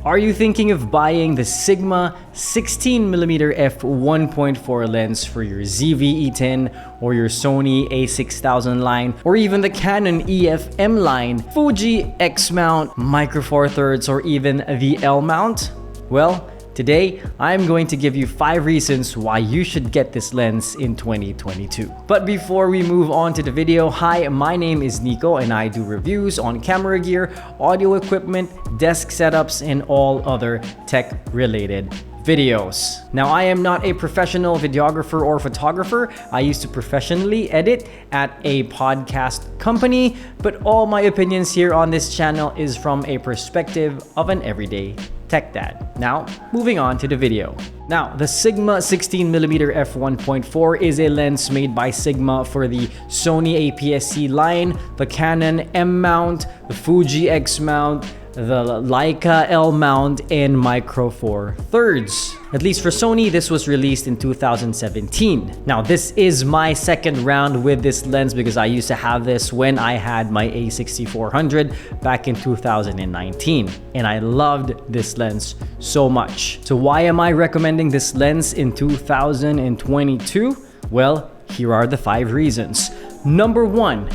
Are you thinking of buying the Sigma 16mm f1.4 lens for your ZV-E10 or your Sony A6000 line, or even the Canon EF-M line, Fuji X-mount, Micro Four Thirds, or even the L-mount? Well, today, I'm going to give you 5 reasons why you should get this lens in 2022. But before we move on to the video, hi, my name is Nico and I do reviews on camera gear, audio equipment, desk setups, and all other tech-related videos. Now, I am not a professional videographer or photographer. I used to professionally edit at a podcast company, but all my opinions here on this channel is from a perspective of an everyday tech dad. Now, moving on to the video. Now, the Sigma 16mm f1.4 is a lens made by Sigma for the Sony APS-C line, the Canon M mount, the Fuji X mount, the Leica L mount, and Micro Four Thirds. At least for Sony, this was released in 2017. Now, this is my second round with this lens because I used to have this when I had my A6400 back in 2019. And I loved this lens so much. So why am I recommending this lens in 2022? Well, here are the 5 reasons. Number 1,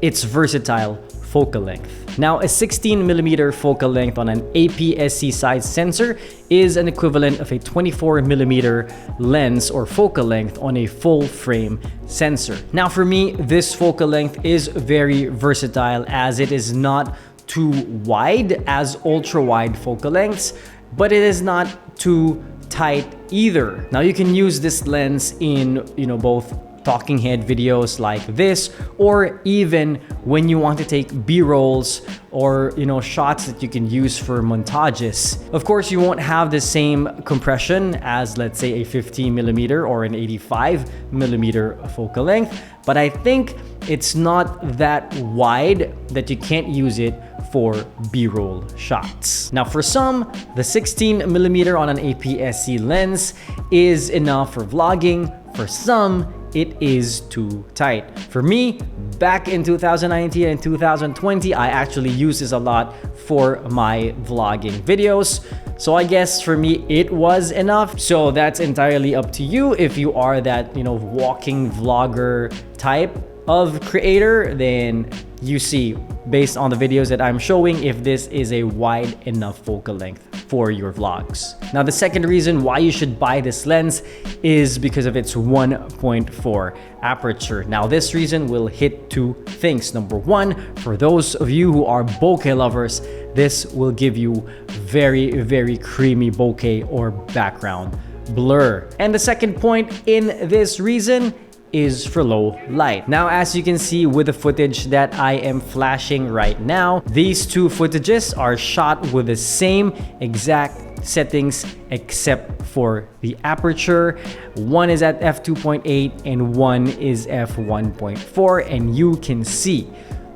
it's versatile focal length. Now, a 16mm focal length on an APS-C size sensor is an equivalent of a 24mm lens or focal length on a full frame sensor. Now, for me, this focal length is very versatile as it is not too wide as ultra-wide focal lengths, but it is not too tight either. Now, you can use this lens in, both talking head videos like this, or even when you want to take B-rolls or shots that you can use for montages. Of course, you won't have the same compression as, let's say, a 15mm or an 85mm focal length, but I think it's not that wide that you can't use it for B-roll shots. Now, for some, the 16mm on an APS-C lens is enough for vlogging. For some, it is too tight. For me, back in 2019 and 2020, I actually used this a lot for my vlogging videos. So I guess for me, it was enough. So that's entirely up to you. If you are that, walking vlogger type of creator, then you see based on the videos that I'm showing if this is a wide enough focal length for your vlogs. Now, the second reason why you should buy this lens is because of its 1.4 aperture. Now, this reason will hit 2 things. Number 1, for those of you who are bokeh lovers, this will give you very, very creamy bokeh or background blur. And the second point in this reason is for low light. Now, as you can see with the footage that I am flashing right now, these 2 footages are shot with the same exact settings except for the aperture. One is at f2.8 and one is f1.4, and you can see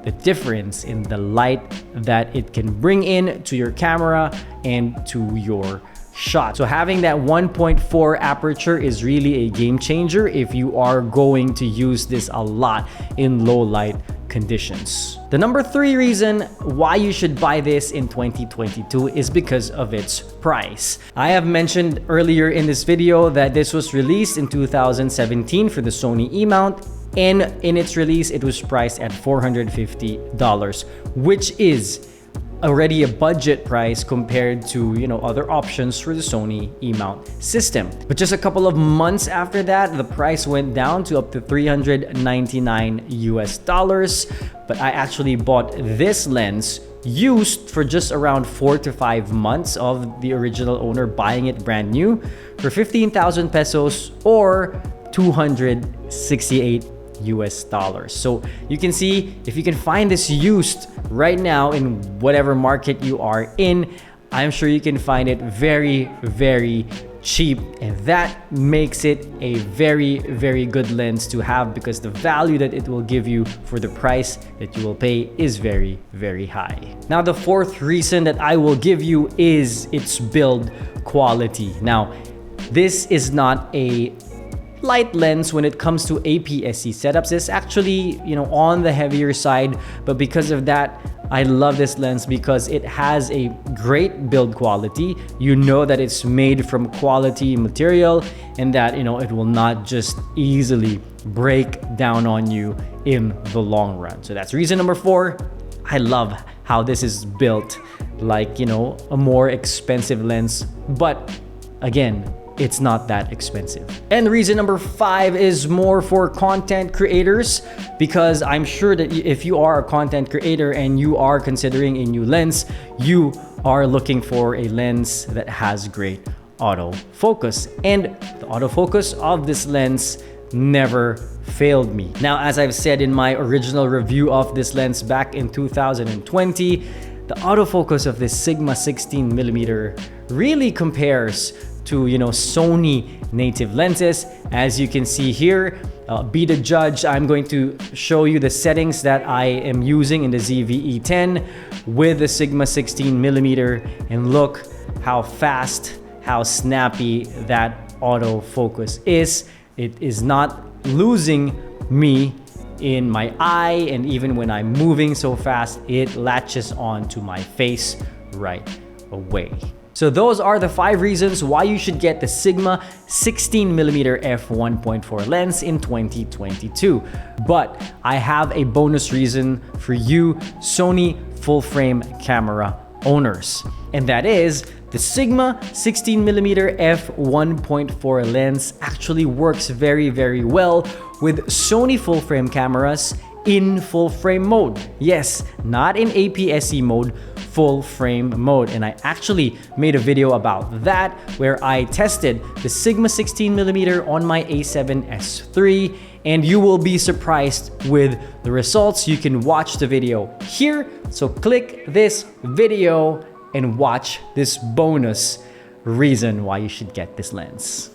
the difference in the light that it can bring in to your camera and to your shot. So having that 1.4 aperture is really a game changer if you are going to use this a lot in low light conditions. The number 3 reason why you should buy this in 2022 is because of its price. I have mentioned earlier in this video that this was released in 2017 for the Sony E mount, and in its release it was priced at $450, which is already a budget price compared to other options for the Sony E-mount system. But just a couple of months after that, the price went down to up to $399 US. But I actually bought this lens used for just around 4 to 5 months of the original owner buying it brand new for 15,000 pesos or 268 US dollars. So you can see if you can find this used right now in whatever market you are in, I'm sure you can find it very, very cheap, and that makes it a very, very good lens to have because the value that it will give you for the price that you will pay is very, very high. Now, the 4th reason that I will give you is its build quality. Now, this is not a light lens when it comes to APS-C setups. It's actually, on the heavier side, but because of that, I love this lens because it has a great build quality. You know that it's made from quality material and that, you know, it will not just easily break down on you in the long run. So that's reason number 4. I love how this is built like, you know, a more expensive lens, but again, it's not that expensive. And reason number 5 is more for content creators, because I'm sure that if you are a content creator and you are considering a new lens, you are looking for a lens that has great autofocus. And the autofocus of this lens never failed me. Now, as I've said in my original review of this lens back in 2020, the autofocus of this Sigma 16mm really compares to, you know, Sony native lenses. As you can see here, be the judge. I'm going to show you the settings that I am using in the ZV-E10 with the Sigma 16mm, and look how fast, how snappy that autofocus is. It is not losing me in my eye, and even when I'm moving so fast, it latches on to my face right away. So those are the 5 reasons why you should get the Sigma 16mm f1.4 lens in 2022. But I have a bonus reason for you Sony full frame camera owners, and that is the Sigma 16mm f1.4 lens actually works very, very well with Sony full frame cameras in full frame mode. Yes, not in APS-C mode, full frame mode. And I actually made a video about that where I tested the Sigma 16mm on my A7S III, and you will be surprised with the results. You can watch the video here. So click this video and watch this bonus reason why you should get this lens.